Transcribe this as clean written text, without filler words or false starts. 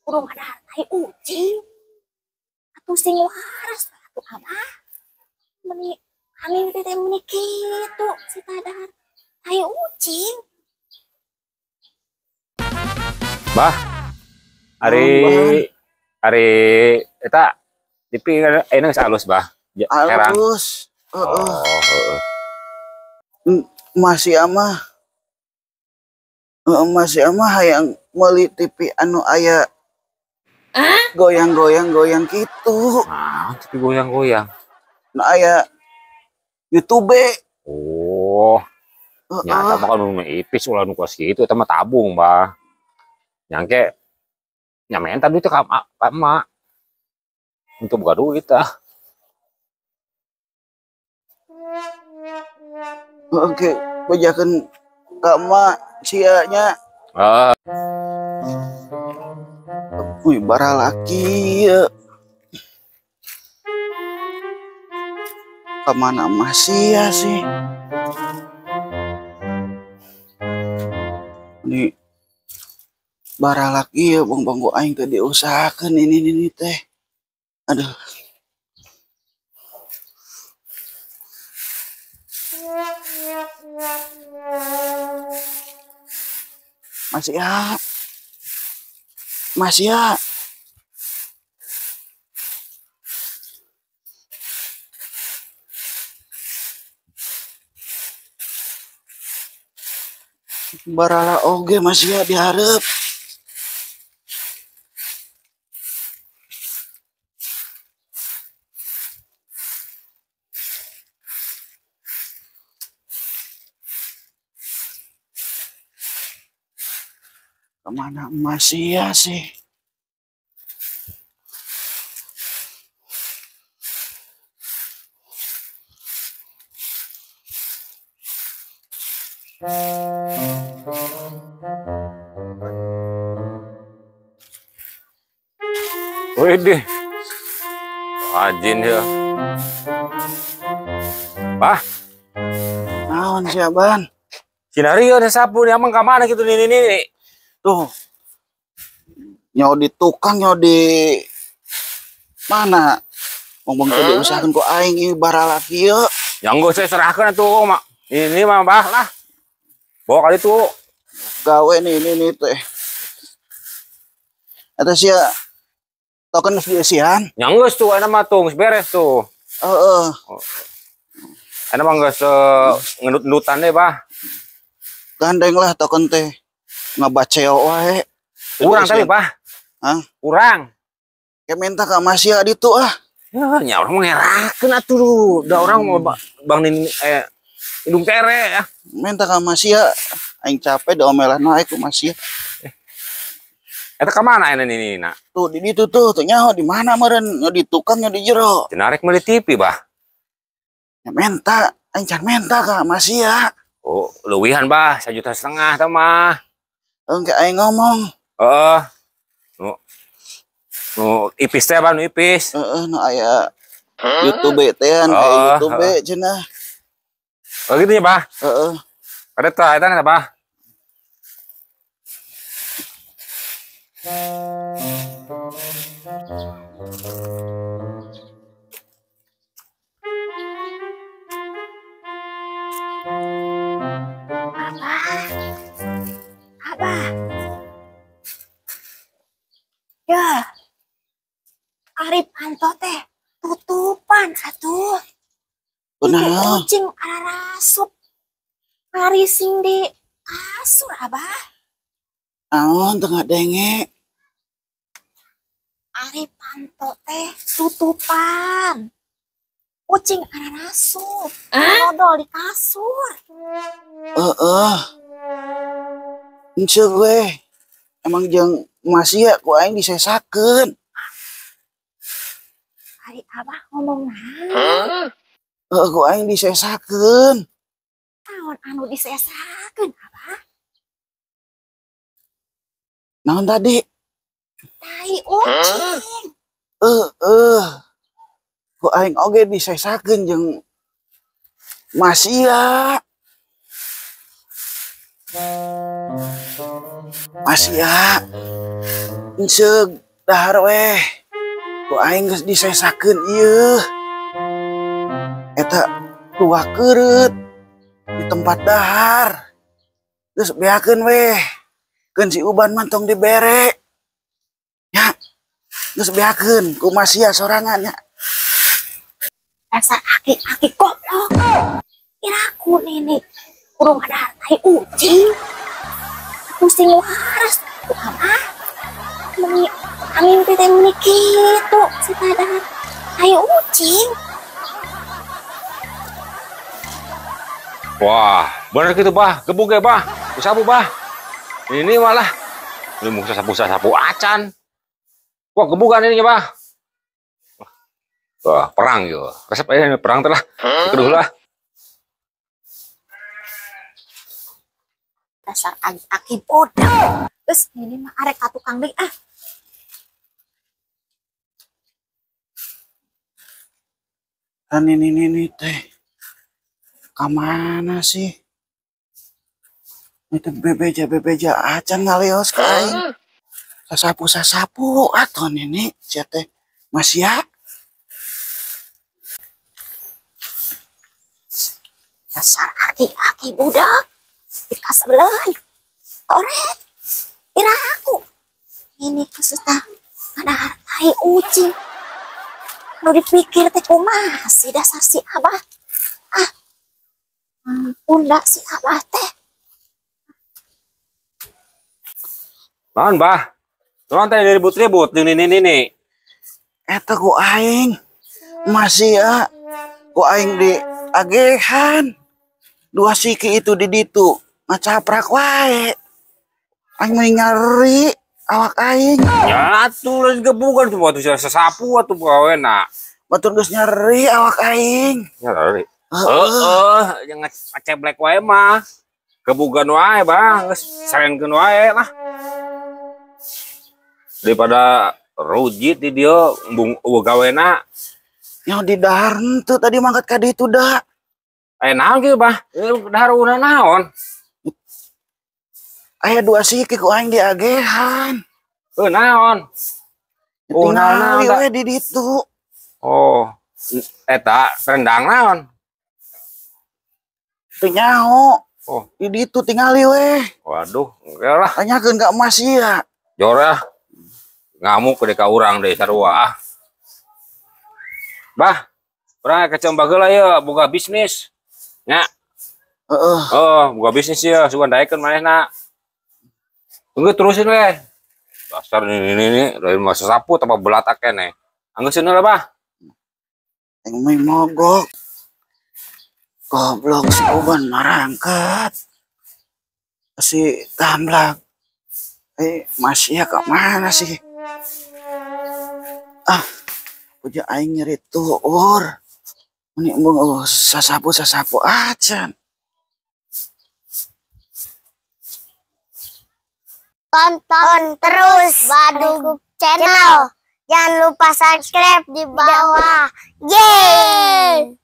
kudu ada tai ucing. Atuh sing waras atuh Abah. Meni kami teh meni kitu si tadar tai ucing. Bah, hari eta TV enak halus bah. Halus. Masih amah hayang meuli TV anu aya goyang-goyang gitu. TV goyang-goyang. Nu aya YouTube. Oh. Nyata bakal nu ipis ulah nu kos kitu eta mah tabung, bah. Nyangke nyamenta duit ka emak. Untuk buka duit tah. Oke, bejakeun ka emak sia nya. Wih, bara laki ya. Kemana masih ya sih? Ini bara laki ya, bang-bangku aing teh diusahakeun ini teh. Aduh. Masih ya. Barala oge masih ya diharap. Kemana masih ya sih? Widih. Rajin ya. Bah. Naon siaban? Sinario ada sapu nih emang kemana gitu nih. Tuh. Nyawa di tukang, nyawa di mana? Ngomong tadi usahakan ku aing ieu bara laki ya. Yang gue saya serahkan tuh mak. Ini mah bah lah. Bawa kali tuh. Gawe nih teh. Eta sia token geus dieusian. Yang geus tuh ana mah tuh geus beres tuh. Heeh. Ana mah geus ngendut-ngendutan deh bah. Gandeng lah token teh. Ngabaceo wae. Urang tadi bah. Hah? Urang. Kayak minta ka Masya ditu ah. Ya orang ngerakeun atuh. Da orang mau Bang Indung Tere ya. Minta ka Masya aing capek diomelan wae ku Masya. Eta ka mana ini nak? Tuh di ditu tuh nyaho di mana meureun di tukang nya di jero. Cenarek meuli TV bah. Ya minta aing can minta ka Masya. Oh, leuwihan bah 1,5 juta tah mah. Engke aing ngomong. Heeh. Nu ipis teh bah nu ipis. Heeh nu aya YouTube teh an YouTube cenah. Oh gitu ya bah. Heeh. Kada tah eta na bah. Abah. Ya. Arif Anto teh tutupan atuh. Benar. Kucing arasup. Ngarising di kasur Abah. Naon teu ngadenge. Arif Anto teh tutupan. Kucing arasup. Nodol di kasur. Henteu gue. Emang jeung Masya ku aing disesakeun. Hari Abah ngomong naon? Ku aing disesakeun. Naon anu disesakeun Abah? Naon tadi? Tai ucing. Ku aing oge disesakeun jeung Masya. Masya. Seug dahar weh. Ku aing geus disesakeun ieu. Eta dua keureut di tempat dahar. Geus beakeun weh. Keun si Uban mantong dibere. Ya. Geus beakeun ku Masia sorangan nya. Dasar aki-aki goblok. Kiraku nenek urung ada tai ucing. Atuh sing waras atuh abah. Meni angin teh meni kitu si Tadahar. Tai ucing. Wah, bener gitu bah, gebuk ya bah, sapu bah. Ini malah, ini mau sapu acan. Wah, gebukan ini bah. Wah, perang gitu. Resep aja ini perang telah. Kedua lah. Dasar aki bodoh. Terus ini mah arek ka tukang deui ah. Dan ini teh. Kamana sih? Itu bebeja acan ngalios ka aing. Sasapu atau nenek sia teh Masia. Dasar aki-aki budak. Dikasebeleun. Oret. Ira aku. Ini kesusta ada tai ucing. Nu dipikir teh kumaha sih dasar si Abah. Ah. Ampun dah si Abah teh. Naon bah? Naon teh ribut-ribut jeung ini. Eta ku aing Masia. Ku aing di agehan. Dua siki itu di ditu ngacaprak wae. Aing mah nyari awak aing. Ya atuh lain gebukan cuma tuh sasapu atuh gawena. Batur geus nyeri awak aing. Nyari. Yang ngeceblek wae mah. Gebugan wae bang, geus sarenkeun wae lah. Daripada rujit di dia embung gawena. Yang di dahar henteu tadi mangkat ka ditu da. Naon kieu bah? Dahar urang naon? Aya dua siki ku aing di agehan. Naon? Tinggal we di ditu. Oh, eta rendang naon? Teu nyaho. Oh, Di ditu tingali we. waduh, enggak lah. Tanyakeun ka Masia. Jorah. Ngamuk ke ka urang deui sarua. Bah, urang kecem bageula ieu boga bisnis. Nya. Heeh. Oh, boga bisnis ieu sugan daekeun manehna. Tunggu terusin we. Dasar ini lain mah sasapu tanpa belatak keneh. Anggeuskeun lah bah. Aing mah mogok. Goblok si Uban marangkat. Si Tamblak. Masia ke mana sih? Ah, puja aing nyeri tuur. Ini embung sasapu acan. Tonton terus Badug Channel. Jangan lupa subscribe di bawah. Yeay!